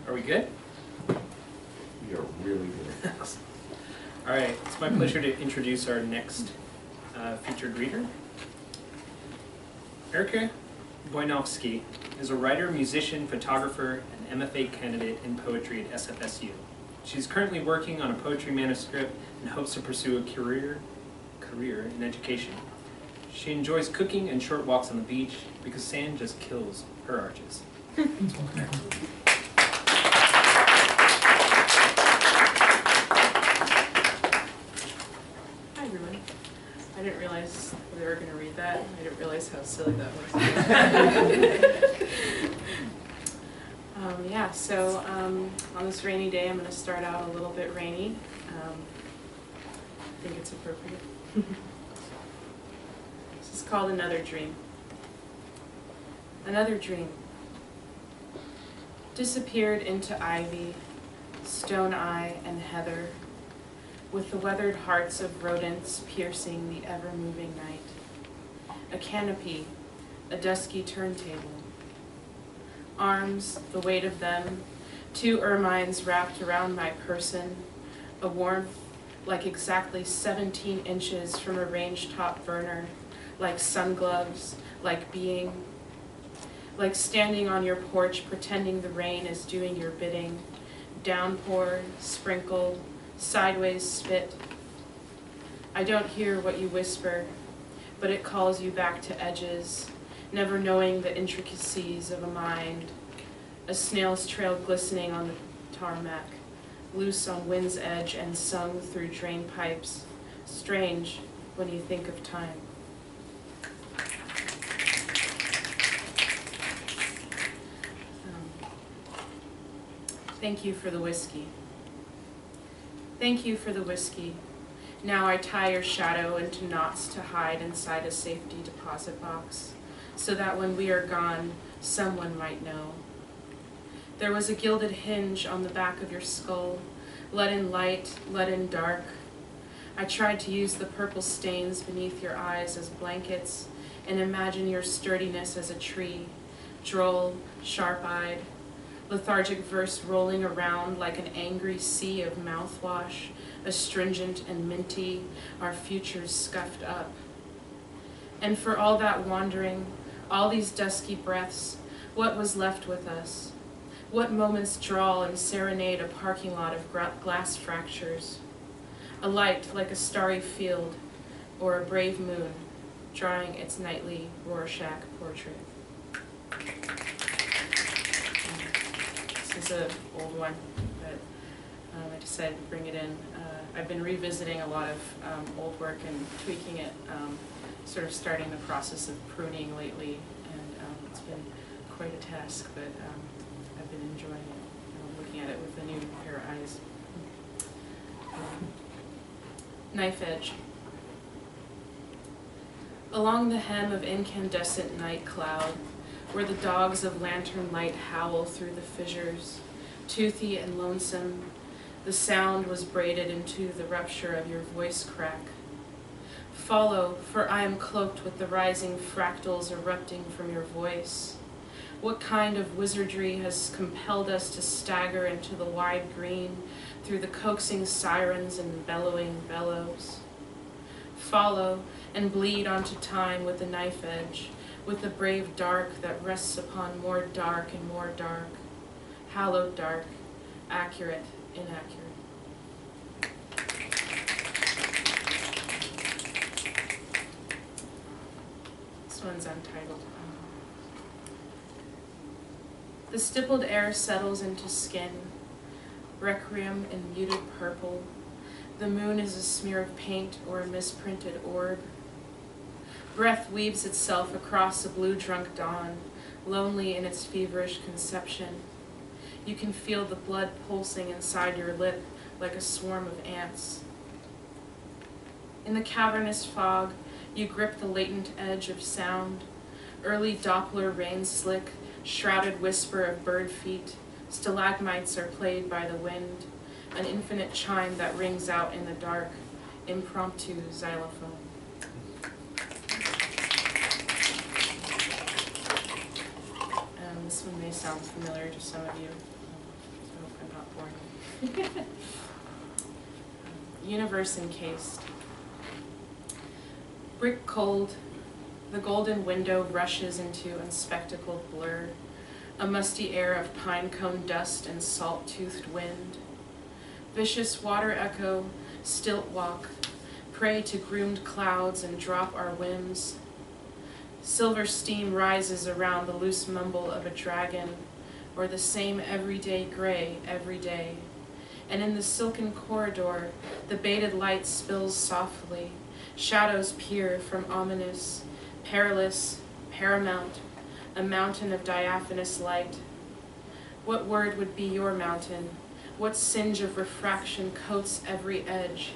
Are we good? We are really good. All right, it's my pleasure to introduce our next featured reader. Erika Bojnowski is a writer, musician, photographer, and MFA candidate in poetry at SFSU. She's currently working on a poetry manuscript and hopes to pursue a career in education. She enjoys cooking and short walks on the beach because sand just kills her arches. Hi everyone. I didn't realize we were going to read that. I didn't realize how silly that was. Yeah, so on this rainy day, I'm going to start out a little bit rainy. I think it's appropriate. This is called Another Dream. Another dream. Disappeared into ivy, stone eye, and heather, with the weathered hearts of rodents piercing the ever-moving night. A canopy, a dusky turntable. Arms, the weight of them, 2 ermines wrapped around my person, a warmth like exactly 17 inches from a range-top burner, like sun gloves, like being, like standing on your porch pretending the rain is doing your bidding, downpour, sprinkle, sideways spit. I don't hear what you whisper, but it calls you back to edges, never knowing the intricacies of a mind, a snail's trail glistening on the tarmac, loose on wind's edge and sung through drain pipes, strange when you think of time. Thank you for the whiskey. Thank you for the whiskey. Now I tie your shadow into knots to hide inside a safety deposit box, so that when we are gone, someone might know. There was a gilded hinge on the back of your skull, let in light, let in dark. I tried to use the purple stains beneath your eyes as blankets and imagine your sturdiness as a tree, droll, sharp-eyed, lethargic verse rolling around like an angry sea of mouthwash, astringent and minty, our futures scuffed up. And for all that wandering, all these dusky breaths, what was left with us? What moments drawl and serenade a parking lot of glass fractures? A light like a starry field, or a brave moon, drawing its nightly Rorschach portrait. This is an old one, but I decided to bring it in. I've been revisiting a lot of old work and tweaking it, sort of starting the process of pruning lately, and it's been quite a task, but I've been enjoying it, looking at it with a new pair of eyes. Knife edge. Along the hem of incandescent night cloud, where the dogs of lantern light howl through the fissures, toothy and lonesome, the sound was braided into the rupture of your voice crack. Follow, for I am cloaked with the rising fractals erupting from your voice. What kind of wizardry has compelled us to stagger into the wide green through the coaxing sirens and bellowing bellows? Follow and bleed onto time with the knife edge, with the brave dark that rests upon more dark and more dark, hallowed dark, accurate, inaccurate. This one's untitled. The stippled air settles into skin, requiem in muted purple. The moon is a smear of paint or a misprinted orb. Breath weaves itself across a blue-drunk dawn, lonely in its feverish conception. You can feel the blood pulsing inside your lip like a swarm of ants. In the cavernous fog, you grip the latent edge of sound, early Doppler rain slick, shrouded whisper of bird feet, stalagmites are played by the wind, an infinite chime that rings out in the dark, impromptu xylophone. This one may sound familiar to some of you. I hope I'm not boring. Universe encased. Brick cold, the golden window rushes into unspectacled blur, a musty air of pine cone dust and salt-toothed wind. Vicious water echo, stilt walk, pray to groomed clouds and drop our whims. Silver steam rises around the loose mumble of a dragon, or the same everyday gray every day. And in the silken corridor, the bated light spills softly. Shadows peer from ominous, perilous, paramount, a mountain of diaphanous light. What word would be your mountain? What singe of refraction coats every edge?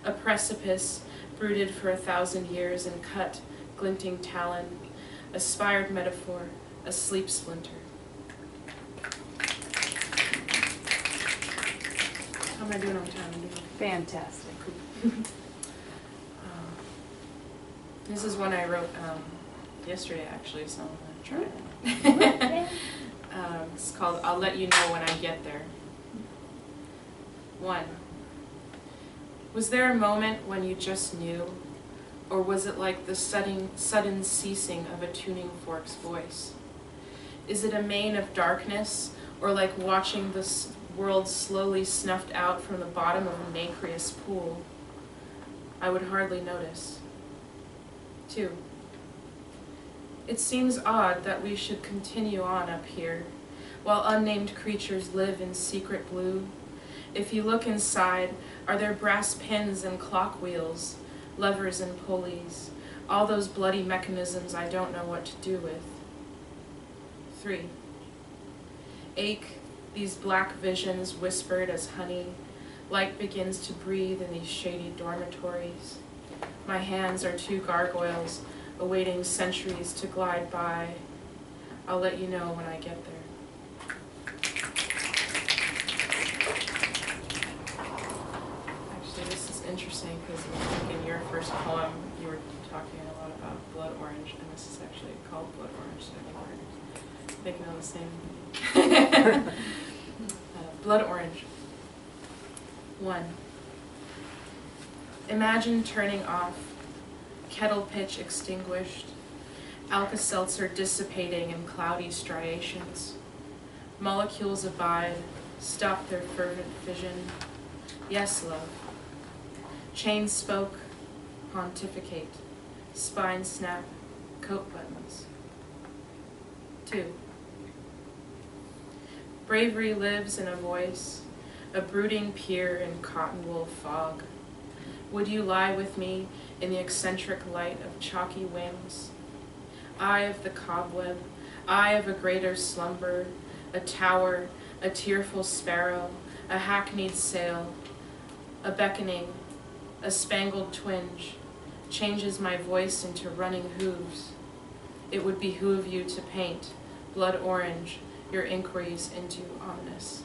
A precipice, brooded for 1,000 years and cut, glinting talon, a spired metaphor, a sleep splinter. How am I doing on time? I'm doing okay. Fantastic. This is one I wrote yesterday, actually, so I'm going to try it. It's called I'll Let You Know When I Get There. 1. Was there a moment when you just knew, or was it like the sudden ceasing of a tuning fork's voice? Is it a mane of darkness, or like watching the world slowly snuffed out from the bottom of a nacreous pool? I would hardly notice. 2. It seems odd that we should continue on up here, while unnamed creatures live in secret blue. If you look inside, are there brass pins and clock wheels, levers and pulleys, all those bloody mechanisms I don't know what to do with? 3. Ache, these black visions whispered as honey, light begins to breathe in these shady dormitories. My hands are 2 gargoyles, awaiting centuries to glide by. I'll let you know when I get there. Actually, this is interesting because in your first poem, you were talking a lot about blood orange, and this is actually called blood orange, so I think we're thinking on the same. Blood orange. 1. Imagine turning off, kettle pitch extinguished, Alka-Seltzer dissipating in cloudy striations. Molecules abide, stop their fervent fission. Yes, love. Chain spoke, pontificate, spine snap, coat buttons. 2. Bravery lives in a voice, a brooding peer in cotton wool fog. Would you lie with me in the eccentric light of chalky wings? Eye of the cobweb, eye of a greater slumber, a tower, a tearful sparrow, a hackneyed sail, a beckoning, a spangled twinge, changes my voice into running hooves. It would behoove you to paint, blood orange, your inquiries into ominous.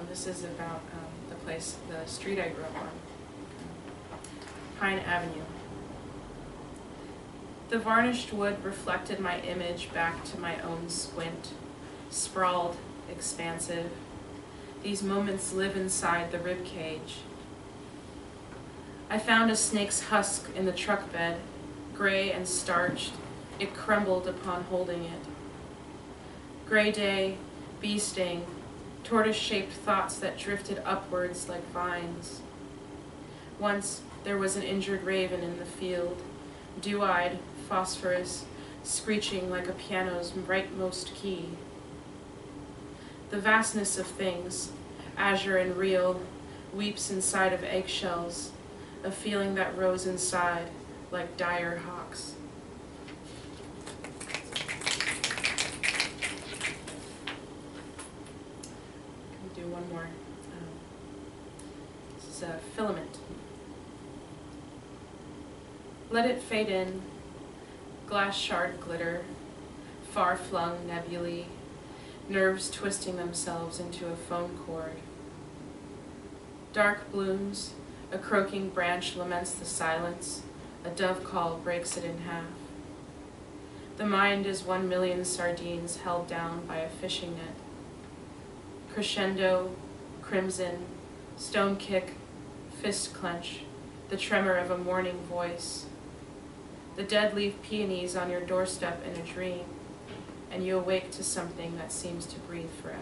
This is about the street I grew up on, Pine Avenue. The varnished wood reflected my image back to my own squint, sprawled, expansive. These moments live inside the rib cage. I found a snake's husk in the truck bed, gray and starched. It crumbled upon holding it. Gray day, bee sting, tortoise-shaped thoughts that drifted upwards like vines. Once there was an injured raven in the field, dew-eyed, phosphorus, screeching like a piano's rightmost key. The vastness of things, azure and real, weeps inside of eggshells, a feeling that rose inside like dire hawks. Do one more. This is a filament. Let it fade in, glass shard glitter, far-flung nebulae, nerves twisting themselves into a phone cord. Dark blooms, A croaking branch laments the silence, a dove call breaks it in half. The mind is 1,000,000 sardines held down by a fishing net. Crescendo, crimson, stone kick, fist clench, the tremor of a morning voice. The dead leaf peonies on your doorstep in a dream, and you awake to something that seems to breathe forever.